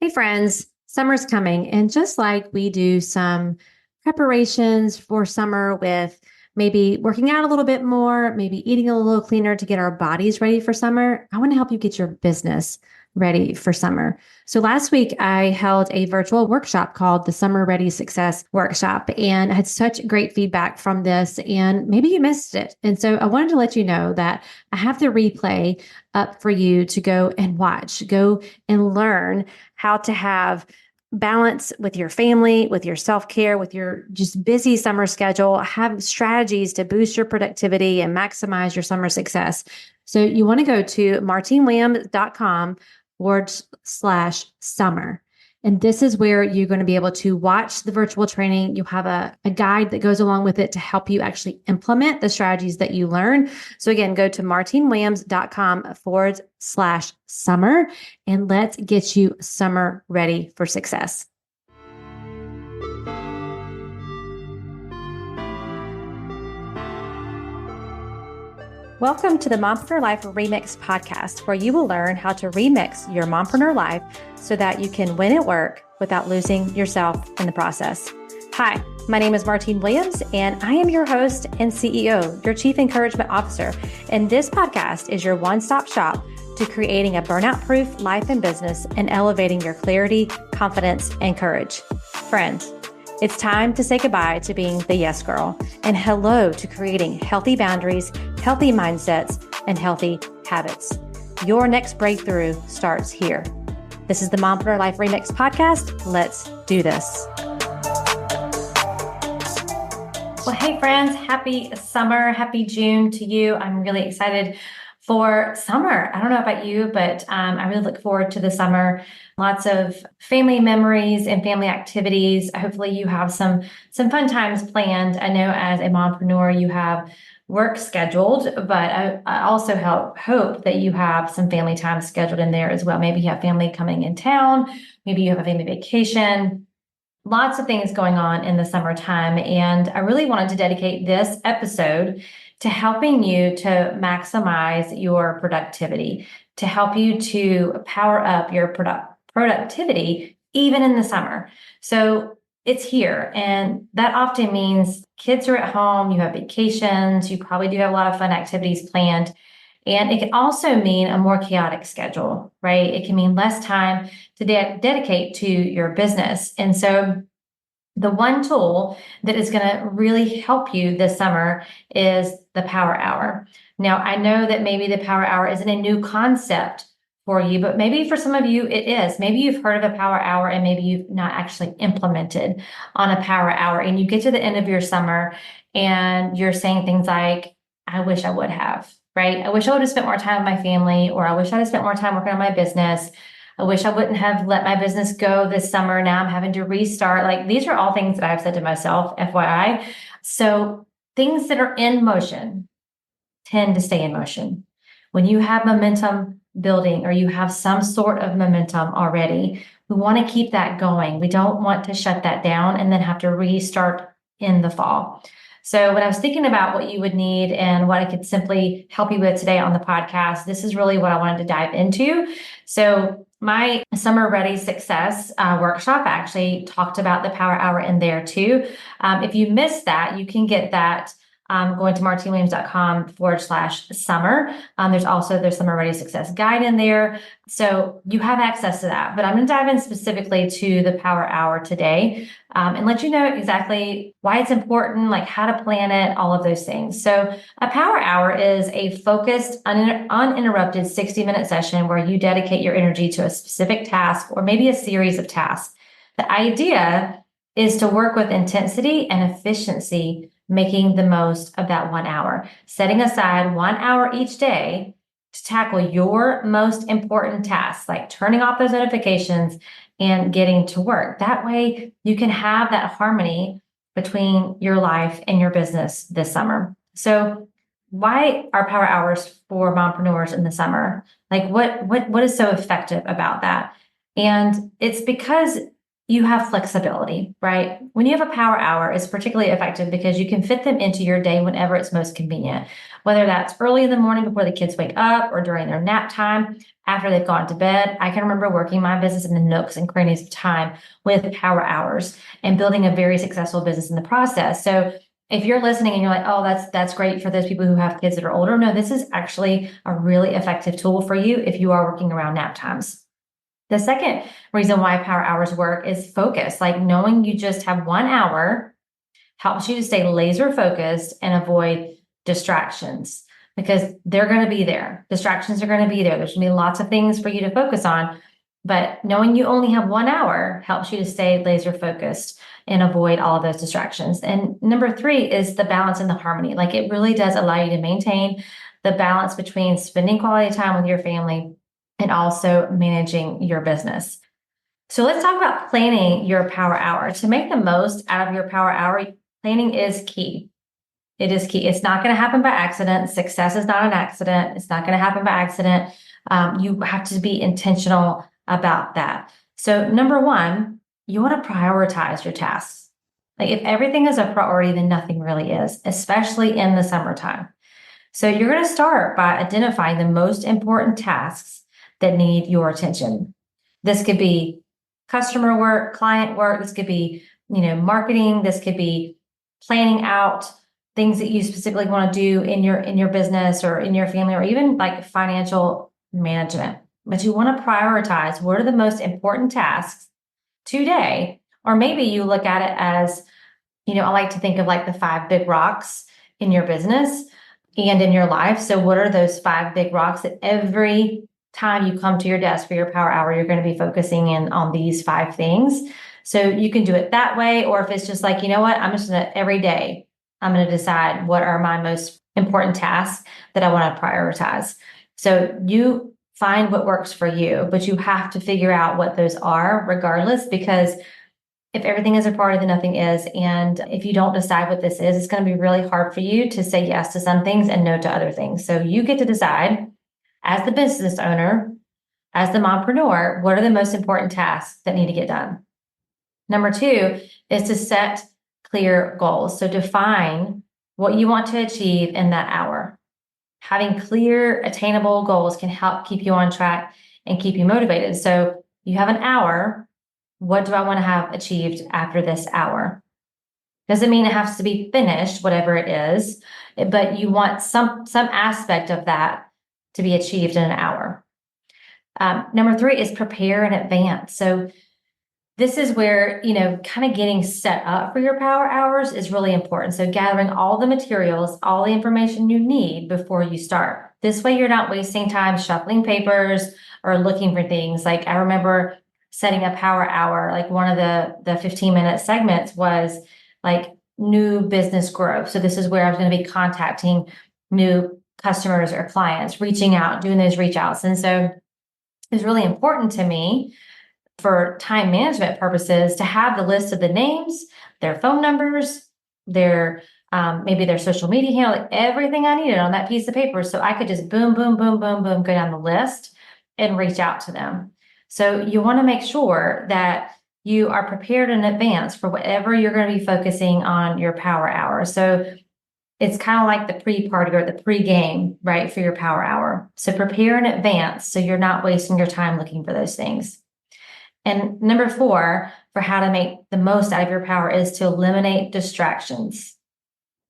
Hey friends, summer's coming. And just like we do some preparations for summer with maybe working out a little bit more, maybe eating a little cleaner to get our bodies ready for summer, I want to help you get your business ready for summer. So last week I held a virtual workshop called the Summer Ready Success Workshop, and I had such great feedback from this, and maybe you missed it. And so I wanted to let you know that I have the replay up for you to go and watch, go and learn how to have balance with your family, with your self-care, with your just busy summer schedule, have strategies to boost your productivity and maximize your summer success. So you want to go to martinewilliams.com/summer. And this is where you're going to be able to watch the virtual training. You have a guide that goes along with it to help you actually implement the strategies that you learn. So again, go to martinewilliams.com/summer and let's get you summer ready for success. Welcome to the Mompreneur Life Remix podcast, where you will learn how to remix your mompreneur life so that you can win at work without losing yourself in the process. Hi, my name is Martine Williams, and I am your host and CEO, your Chief Encouragement Officer. And this podcast is your one-stop shop to creating a burnout-proof life and business and elevating your clarity, confidence, and courage. Friends, it's time to say goodbye to being the yes girl and hello to creating healthy boundaries, healthy mindsets, and healthy habits. Your next breakthrough starts here. This is the Mompreneur Life Remix podcast. Let's do this. Well, hey friends, happy summer, happy June to you. I'm really excited for summer. I don't know about you, but I really look forward to the summer. Lots of family memories and family activities. Hopefully you have some fun times planned. I know as a mompreneur, you have work scheduled, but I also hope that you have some family time scheduled in there as well. Maybe you have family coming in town. Maybe you have a family vacation. Lots of things going on in the summertime. And I really wanted to dedicate this episode to helping you to maximize your productivity, to help you to power up your productivity even in the summer. So it's here. And that often means kids are at home, you have vacations, you probably do have a lot of fun activities planned. And it can also mean a more chaotic schedule, right? It can mean less time to dedicate to your business. And so the one tool that is going to really help you this summer is the Power Hour. Now, I know that maybe the Power Hour isn't a new concept for you, but maybe for some of you it is. Maybe you've heard of a Power Hour and maybe you've not actually implemented on a Power Hour, and you get to the end of your summer and you're saying things like, I wish I would have, right? I wish I would have spent more time with my family, or I wish I'd have spent more time working on my business. I wish I wouldn't have let my business go this summer. Now I'm having to restart. Like, these are all things that I've said to myself, FYI. So things that are in motion tend to stay in motion. When you have momentum building, or you have some sort of momentum already, we want to keep that going. We don't want to shut that down and then have to restart in the fall. So when I was thinking about what you would need and what I could simply help you with today on the podcast, this is really what I wanted to dive into. So my Summer Ready Success workshop actually talked about the Power Hour in there too. If you missed that, you can get that going to martinewilliams.com/summer. There's also the Summer Ready Success guide in there. So you have access to that. But I'm going to dive in specifically to the Power Hour today and let you know exactly why it's important, like how to plan it, all of those things. So a Power Hour is a focused, uninterrupted 60-minute session where you dedicate your energy to a specific task or maybe a series of tasks. The idea is to work with intensity and efficiency, making the most of that 1 hour, setting aside 1 hour each day to tackle your most important tasks, like turning off those notifications and getting to work. That way you can have that harmony between your life and your business this summer. So why are power hours for mompreneurs in the summer? Like what is so effective about that? And it's because you have flexibility, right? When you have a power hour, it's particularly effective because you can fit them into your day whenever it's most convenient, whether that's early in the morning before the kids wake up or during their nap time after they've gone to bed. I can remember working my business in the nooks and crannies of time with power hours and building a very successful business in the process. So if you're listening and you're like, oh, that's great for those people who have kids that are older, no, this is actually a really effective tool for you if you are working around nap times. The second reason why power hours work is focus. Like knowing you just have 1 hour helps you to stay laser focused and avoid distractions because they're going to be there. Distractions are going to be there. There's going to be lots of things for you to focus on, but knowing you only have 1 hour helps you to stay laser focused and avoid all of those distractions. And number three is the balance and the harmony. Like it really does allow you to maintain the balance between spending quality time with your family and also managing your business. So let's talk about planning your power hour. To make the most out of your power hour, planning is key. It is key. It's not going to happen by accident. Success is not an accident. It's not going to happen by accident. You have to be intentional about that. So number one, you want to prioritize your tasks. Like if everything is a priority, then nothing really is, especially in the summertime. So you're going to start by identifying the most important tasks that need your attention. This could be customer work, client work. This could be, marketing. This could be planning out things that you specifically want to do in your business or in your family, or even like financial management. But you want to prioritize what are the most important tasks today. Or maybe you look at it as, I like to think of like the 5 big rocks in your business and in your life. So what are those 5 big rocks that every time you come to your desk for your power hour, you're going to be focusing in on these 5 things. So you can do it that way. Or if it's just like, I'm just going to every day, I'm going to decide what are my most important tasks that I want to prioritize. So you find what works for you, but you have to figure out what those are regardless, because if everything is a priority, then nothing is. And if you don't decide what this is, it's going to be really hard for you to say yes to some things and no to other things. So you get to decide as the business owner, as the mompreneur, what are the most important tasks that need to get done? Number 2 is to set clear goals. So define what you want to achieve in that hour. Having clear, attainable goals can help keep you on track and keep you motivated. So you have an hour. What do I want to have achieved after this hour? Doesn't mean it has to be finished, whatever it is, but you want some aspect of that to be achieved in an hour. Number 3 is prepare in advance. So this is where, kind of getting set up for your power hours is really important. So gathering all the materials, all the information you need before you start. This way you're not wasting time shuffling papers or looking for things. Like I remember setting a power hour, like one of the 15-minute segments was like new business growth. So this is where I was going to be contacting new customers or clients, reaching out, doing those reach outs. And so it's really important to me for time management purposes to have the list of the names, their phone numbers, their maybe their social media handle, like everything I needed on that piece of paper. So I could just boom, boom, boom, boom, boom, go down the list and reach out to them. So you want to make sure that you are prepared in advance for whatever you're going to be focusing on your power hour. So it's kind of like the pre-party or the pre-game, right, for your power hour. So prepare in advance so you're not wasting your time looking for those things. And number 4, for how to make the most out of your power is to eliminate distractions.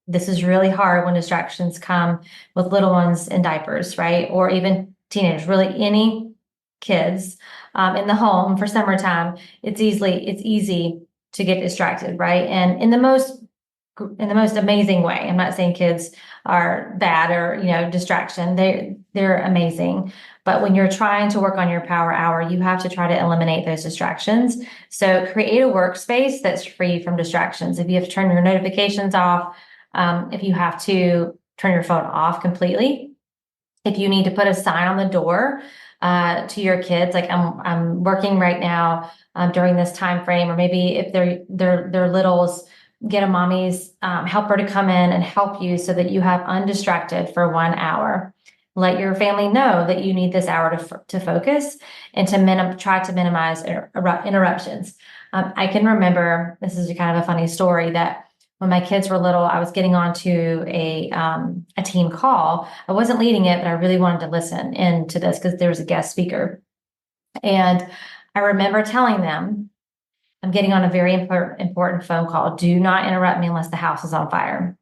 This is really hard when distractions come with little ones in diapers, right? Or even teenagers, really any kids in the home for summertime. It's easy to get distracted, right? And in the most amazing way. I'm not saying kids are bad or, distraction. They're amazing. But when you're trying to work on your power hour, you have to try to eliminate those distractions. So create a workspace that's free from distractions. If you have to turn your notifications off, if you have to turn your phone off completely, if you need to put a sign on the door to your kids, like I'm working right now during this time frame, or maybe if they're littles, get a mommy's helper to come in and help you so that you have undistracted for 1 hour. let your family know that you need this hour to focus and to try to minimize interruptions. I can remember, this is kind of a funny story, that when my kids were little, I was getting onto a team call. I wasn't leading it, but I really wanted to listen into this because there was a guest speaker. And I remember telling them, I'm getting on a very important phone call. Do not interrupt me unless the house is on fire.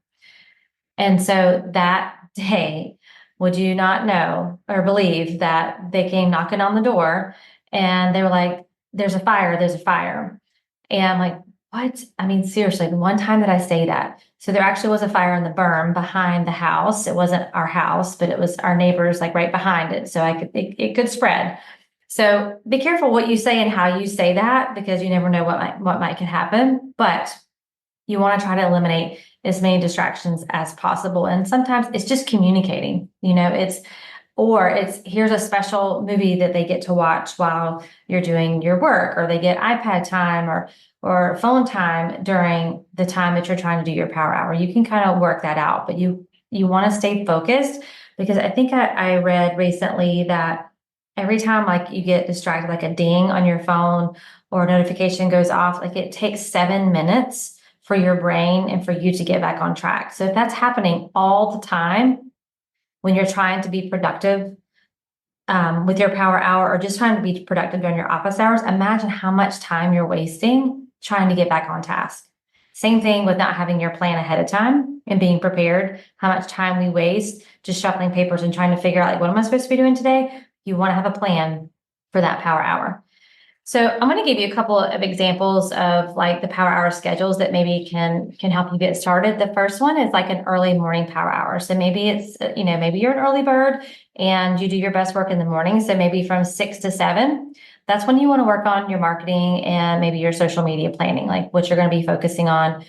And so that day, would you not know or believe that they came knocking on the door and they were like, there's a fire, there's a fire. And I'm like, what? I mean, seriously, the one time that I say that. So there actually was a fire in the berm behind the house. It wasn't our house, but it was our neighbors like right behind it. So it could spread. So be careful what you say and how you say that, because you never know what might can happen. But you want to try to eliminate as many distractions as possible. And sometimes it's just communicating, it's here's a special movie that they get to watch while you're doing your work, or they get iPad time or phone time during the time that you're trying to do your power hour. You can kind of work that out, but you want to stay focused, because I think I read recently that every time like you get distracted, like a ding on your phone or a notification goes off, like it takes 7 minutes for your brain and for you to get back on track. So if that's happening all the time when you're trying to be productive with your power hour, or just trying to be productive during your office hours, imagine how much time you're wasting trying to get back on task. Same thing with not having your plan ahead of time and being prepared, how much time we waste just shuffling papers and trying to figure out, like, what am I supposed to be doing today? You want to have a plan for that power hour. So I'm going to give you a couple of examples of like the power hour schedules that maybe can help you get started. The first one is like an early morning power hour. So maybe it's, maybe you're an early bird and you do your best work in the morning. So maybe from 6 to 7, that's when you want to work on your marketing and maybe your social media planning, like what you're going to be focusing on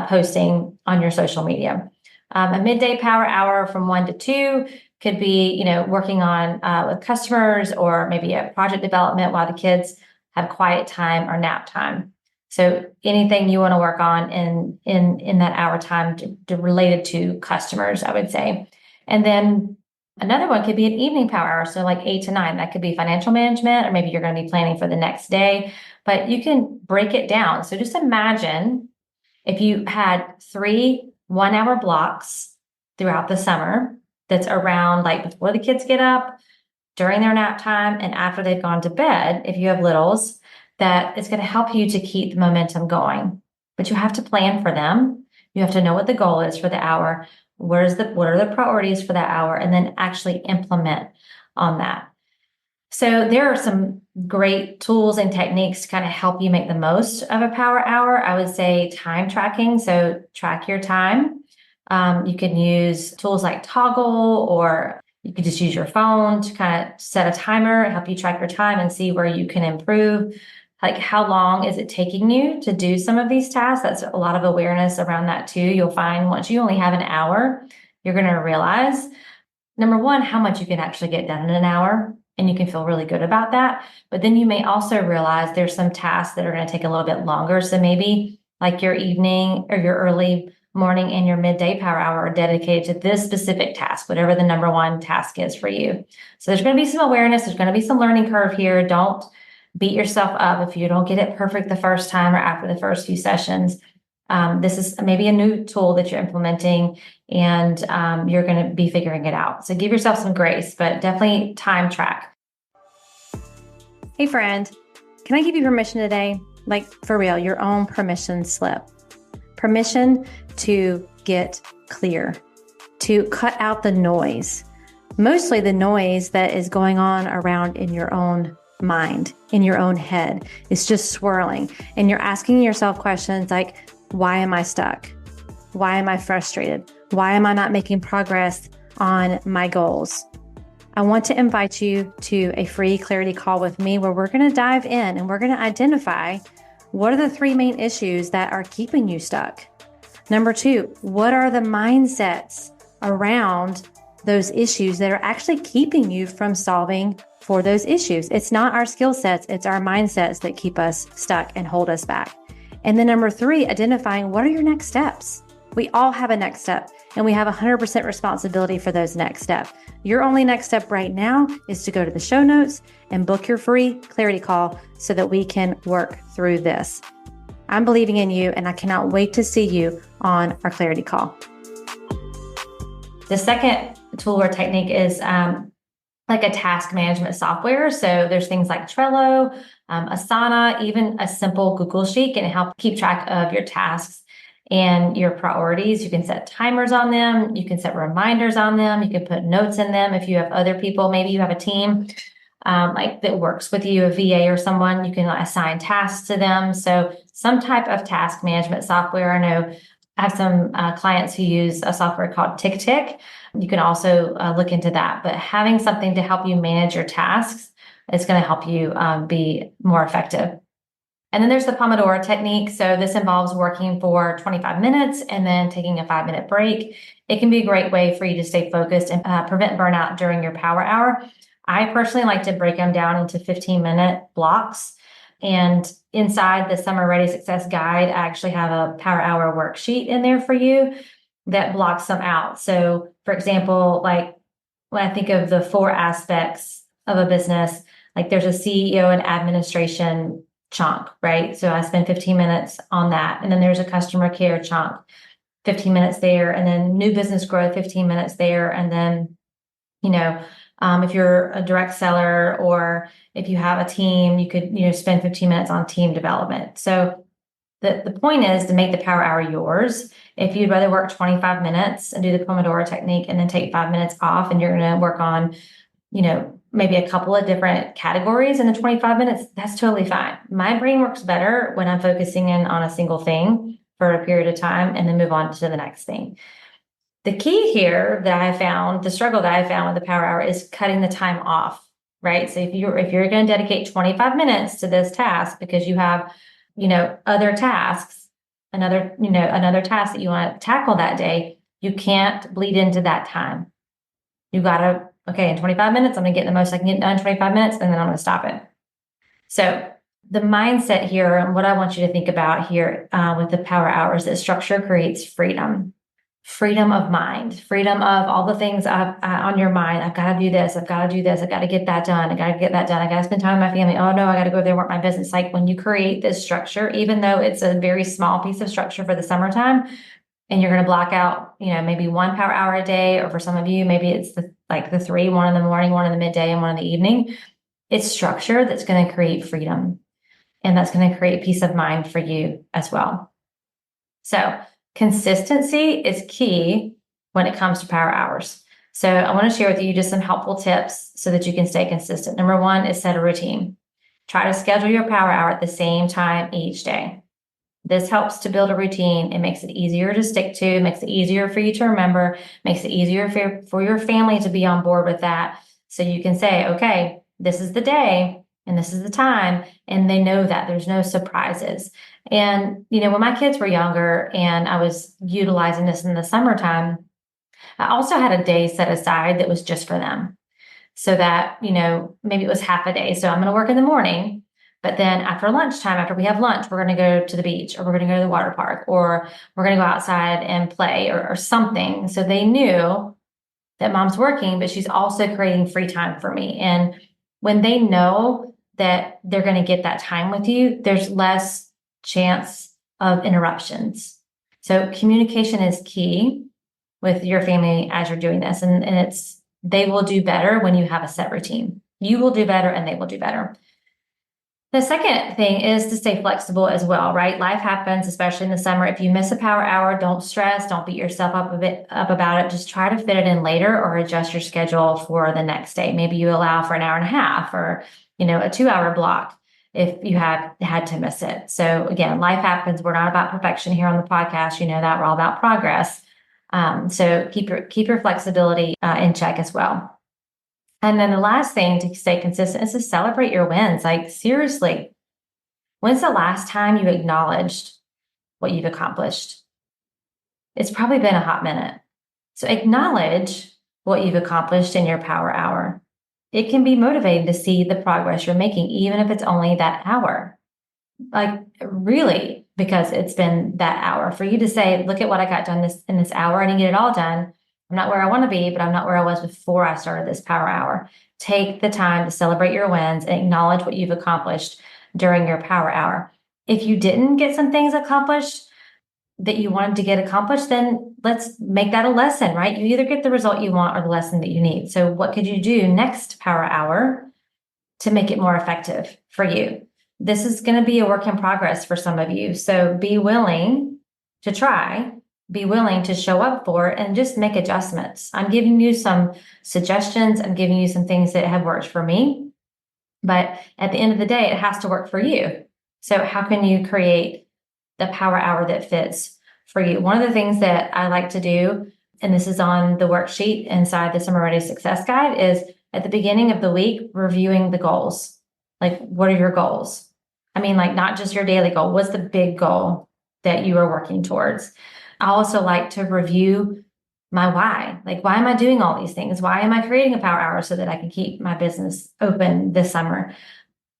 posting on your social media. A midday power hour from 1 to 2 could be, working on with customers, or maybe a project development while the kids have quiet time or nap time. So anything you want to work on in that hour time related to customers, I would say. And then another one could be an evening power hour. So like 8 to 9, that could be financial management, or maybe you're going to be planning for the next day, but you can break it down. So just imagine if you had 3 1-hour blocks throughout the summer that's around like before the kids get up, during their nap time, and after they've gone to bed, if you have littles, that it's going to help you to keep the momentum going. But you have to plan for them. You have to know what the goal is for the hour. What are the priorities for that hour? And then actually implement on that. So there are some great tools and techniques to kind of help you make the most of a power hour. I would say time tracking. So track your time. You can use tools like Toggle, or you could just use your phone to kind of set a timer, help you track your time and see where you can improve. Like, how long is it taking you to do some of these tasks? That's a lot of awareness around that too. You'll find once you only have an hour, you're going to realize, number one, how much you can actually get done in an hour, and you can feel really good about that. But then you may also realize there's some tasks that are going to take a little bit longer. So maybe like your evening or your early morning and your midday power hour are dedicated to this specific task, whatever the number one task is for you. So there's going to be some awareness. There's going to be some learning curve here. Don't beat yourself up if you don't get it perfect the first time or after the first few sessions. This is maybe a new tool that you're implementing, and you're going to be figuring it out. So give yourself some grace, but definitely time track. Hey friend, can I give you permission today? Like, for real, your own permission slip. Permission to get clear, to cut out the noise, mostly the noise that is going on around in your own mind, in your own head. It's just swirling, and you're asking yourself questions like, why am I stuck? Why am I frustrated? Why am I not making progress on my goals? I want to invite you to a free clarity call with me, where we're going to dive in and we're going to identify what are the 3 main issues that are keeping you stuck. Number 2, what are the mindsets around those issues that are actually keeping you from solving for those issues? It's not our skill sets, it's our mindsets that keep us stuck and hold us back. And then number 3, identifying what are your next steps. We all have a next step. and we have 100% responsibility for those next steps. Your only next step right now is to go to the show notes and book your free clarity call so that we can work through this. I'm believing in you, and I cannot wait to see you on our clarity call. The second tool or technique is like a task management software. So there's things like Trello, Asana, even a simple Google Sheet can help keep track of your tasks and your priorities. You can set timers on them. You can set reminders on them. You can put notes in them. If you have other people, maybe you have a team like that works with you, a VA or someone, you can assign tasks to them. So some type of task management software. I know I have some clients who use a software called TickTick. You can also look into that, but having something to help you manage your tasks is going to help you be more effective. And then there's the Pomodoro technique. So this involves working for 25 minutes and then taking a 5-minute break. It can be a great way for you to stay focused and prevent burnout during your power hour. I personally like to break them down into 15-minute blocks. And inside the Summer Ready Success Guide, I actually have a power hour worksheet in there for you that blocks them out. So for example, like when I think of the 4 aspects of a business, like there's a CEO and administration chunk, right? So I spend 15 minutes on that. And then there's a customer care chunk, 15 minutes there. And then new business growth, 15 minutes there. And then, if you're a direct seller or if you have a team, you could, spend 15 minutes on team development. So the point is to make the power hour yours. If you'd rather work 25 minutes and do the Pomodoro technique and then take 5 minutes off, and you're going to work on, maybe a couple of different categories in the 25 minutes, that's totally fine. My brain works better when I'm focusing in on a single thing for a period of time and then move on to the next thing. The key here that I found, the struggle that I found with the power hour is cutting the time off, right? So if you're going to dedicate 25 minutes to this task because you have, other tasks, another task that you want to tackle that day, you can't bleed into that time. You got to, in 25 minutes, I'm going to get the most I can get done in 25 minutes, and then I'm going to stop it. So the mindset here, and what I want you to think about here with the power hours, is that structure creates freedom. Freedom of mind, freedom of all the things on your mind. I've got to do this. I've got to do this. I've got to get that done. I got to get that done. I got to spend time with my family. Oh no, I got to go there and work my business. Like when you create this structure, even though it's a very small piece of structure for the summertime, and you're going to block out, maybe 1 power hour a day, or for some of you, maybe it's the 3, 1 in the morning, 1 in the midday, and 1 in the evening. It's structure that's going to create freedom, and that's going to create peace of mind for you as well. So consistency is key when it comes to power hours. So I want to share with you just some helpful tips so that you can stay consistent. Number 1 is set a routine. Try to schedule your power hour at the same time each day. This helps to build a routine. It makes it easier to stick to, makes it easier for you to remember, makes it easier for your family to be on board with that. So you can say, okay, this is the day and this is the time. And they know that there's no surprises. And, when my kids were younger and I was utilizing this in the summertime, I also had a day set aside that was just for them. So that, maybe it was half a day. So I'm going to work in the morning. But then after lunchtime, after we have lunch, we're going to go to the beach, or we're going to go to the water park, or we're going to go outside and play or something. So they knew that mom's working, but she's also creating free time for me. And when they know that they're going to get that time with you, there's less chance of interruptions. So communication is key with your family as you're doing this. And they will do better when you have a set routine. You will do better and they will do better. The second thing is to stay flexible as well, right? Life happens, especially in the summer. If you miss a power hour, don't stress. Don't beat yourself up about it. Just try to fit it in later or adjust your schedule for the next day. Maybe you allow for an hour and a half or, a 2-hour block if you had to miss it. So again, life happens. We're not about perfection here on the podcast. You know that. We're all about progress. So keep your flexibility in check as well. And then the last thing to stay consistent is to celebrate your wins. Like seriously, when's the last time you acknowledged what you've accomplished? It's probably been a hot minute. So acknowledge what you've accomplished in your power hour. It can be motivating to see the progress you're making, even if it's only that hour. like really, because it's been that hour. For you to say, look at what I got done in this hour, I didn't get it all done. I'm not where I want to be, but I'm not where I was before I started this power hour. Take the time to celebrate your wins and acknowledge what you've accomplished during your power hour. If you didn't get some things accomplished that you wanted to get accomplished, then let's make that a lesson, right? You either get the result you want or the lesson that you need. So what could you do next power hour to make it more effective for you? This is going to be a work in progress for some of you. So be willing to try, be willing to show up for it, and just make adjustments. I'm giving you some suggestions. I'm giving you some things that have worked for me. But at the end of the day, it has to work for you. So how can you create the power hour that fits for you? One of the things that I like to do, and this is on the worksheet inside the Summer Ready Success Guide, is at the beginning of the week, reviewing the goals. Like, what are your goals? I mean, like, not just your daily goal. What's the big goal that you are working towards? I also like to review my why. Like, why am I doing all these things? Why am I creating a power hour so that I can keep my business open this summer?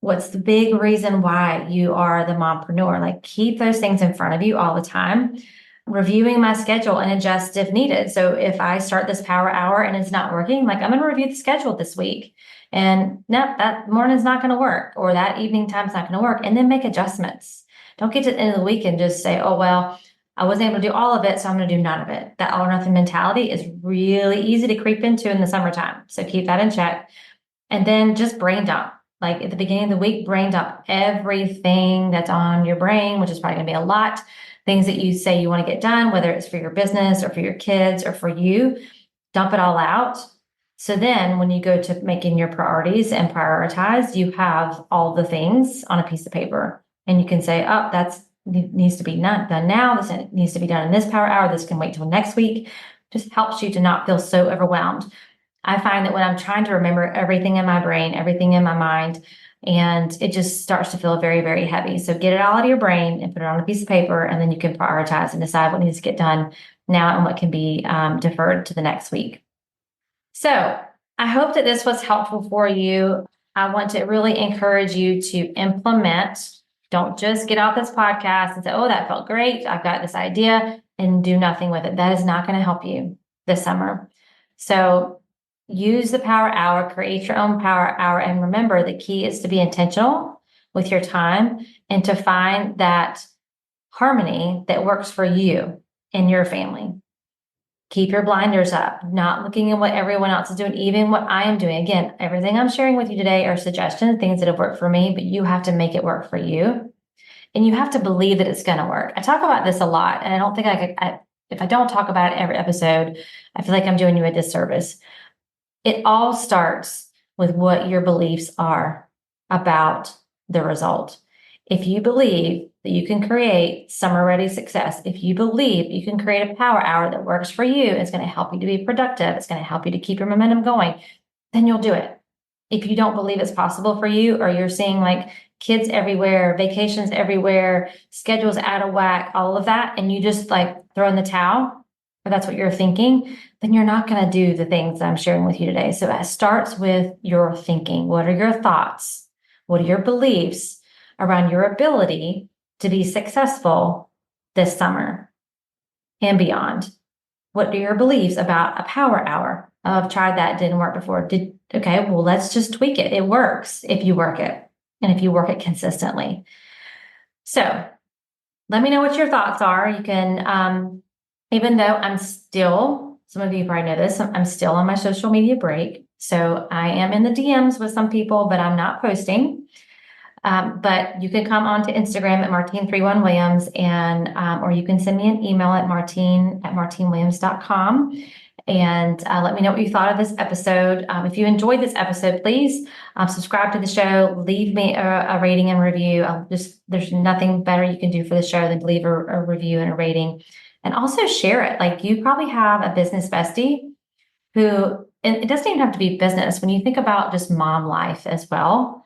What's the big reason why you are the mompreneur? Like, keep those things in front of you all the time. Reviewing my schedule and adjust if needed. So if I start this power hour and it's not working, like, I'm going to review the schedule this week. And nope, that morning's not going to work, or that evening time's not going to work, and then make adjustments. Don't get to the end of the week and just say, oh, well, I wasn't able to do all of it, so I'm going to do none of it. That all or nothing mentality is really easy to creep into in the summertime. So keep that in check. And then just brain dump. Like, at the beginning of the week, brain dump everything that's on your brain, which is probably going to be a lot. Things that you say you want to get done, whether it's for your business or for your kids or for you, dump it all out. So then when you go to making your priorities and prioritize, you have all the things on a piece of paper, and you can say, oh, that's needs to be done now. This needs to be done in this power hour. This can wait till next week. Just helps you to not feel so overwhelmed. I find that when I'm trying to remember everything in my brain, everything in my mind, and it just starts to feel very, very heavy. So get it all out of your brain and put it on a piece of paper, and then you can prioritize and decide what needs to get done now and what can be deferred to the next week. So I hope that this was helpful for you. I want to really encourage you to implement. Don't just get off this podcast and say, oh, that felt great, I've got this idea, and do nothing with it. That is not going to help you this summer. So use the power hour, create your own power hour, and remember, the key is to be intentional with your time and to find that harmony that works for you and your family. Keep your blinders up, not looking at what everyone else is doing, even what I am doing. Again, everything I'm sharing with you today are suggestions, things that have worked for me, but you have to make it work for you. And you have to believe that it's going to work. I talk about this a lot, and I don't think if I don't talk about it every episode, I feel like I'm doing you a disservice. It all starts with what your beliefs are about the result. If you believe that you can create summer ready success, if you believe you can create a power hour that works for you, it's going to help you to be productive, it's going to help you to keep your momentum going, then you'll do it. If you don't believe it's possible for you, or you're seeing like kids everywhere, vacations everywhere, schedules out of whack, all of that, and you just like throw in the towel, or that's what you're thinking, then you're not going to do the things I'm sharing with you today. So it starts with your thinking. What are your thoughts? What are your beliefs around your ability to be successful this summer and beyond? What are your beliefs about a power hour? Oh, I've tried that, didn't work before. Okay, well, let's just tweak it. It works if you work it, and if you work it consistently. So let me know what your thoughts are. You can, even though I'm still, some of you probably know this, I'm still on my social media break. So I am in the DMs with some people, but I'm not posting. But you can come onto Instagram at Martine31Williams, and or you can send me an email at martinewilliams.com, and let me know what you thought of this episode. If you enjoyed this episode, please subscribe to the show, leave me a rating and review. There's nothing better you can do for the show than leave a review and a rating, and also share it. Like, you probably have a business bestie who, and it doesn't even have to be business. When you think about just mom life as well,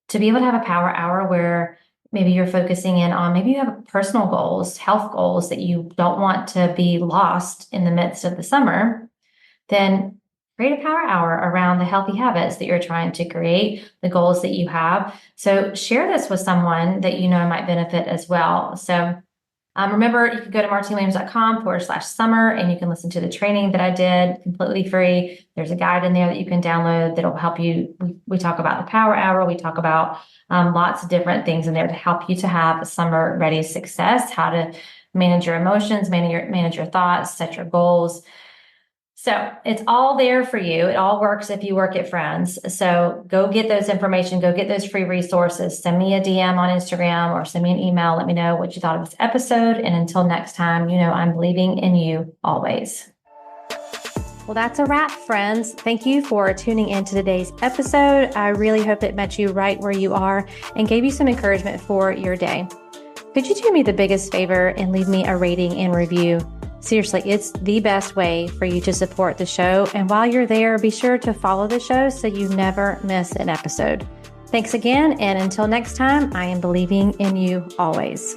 to be able to have a power hour where maybe you're focusing in on, maybe you have personal goals, health goals that you don't want to be lost in the midst of the summer, then create a power hour around the healthy habits that you're trying to create, the goals that you have. So share this with someone that you know might benefit as well. So remember, you can go to martinewilliams.com/summer and you can listen to the training that I did completely free. There's a guide in there that you can download that'll help you. We talk about the power hour. We talk about lots of different things in there to help you to have a summer ready success, how to manage your emotions, manage your thoughts, set your goals. So it's all there for you. It all works if you work at Friends. So go get those information, go get those free resources. Send me a DM on Instagram or send me an email. Let me know what you thought of this episode. And until next time, you know, I'm believing in you always. Well, that's a wrap, friends. Thank you for tuning in to today's episode. I really hope it met you right where you are and gave you some encouragement for your day. Could you do me the biggest favor and leave me a rating and review? Seriously, it's the best way for you to support the show. And while you're there, be sure to follow the show so you never miss an episode. Thanks again. And until next time, I am believing in you always.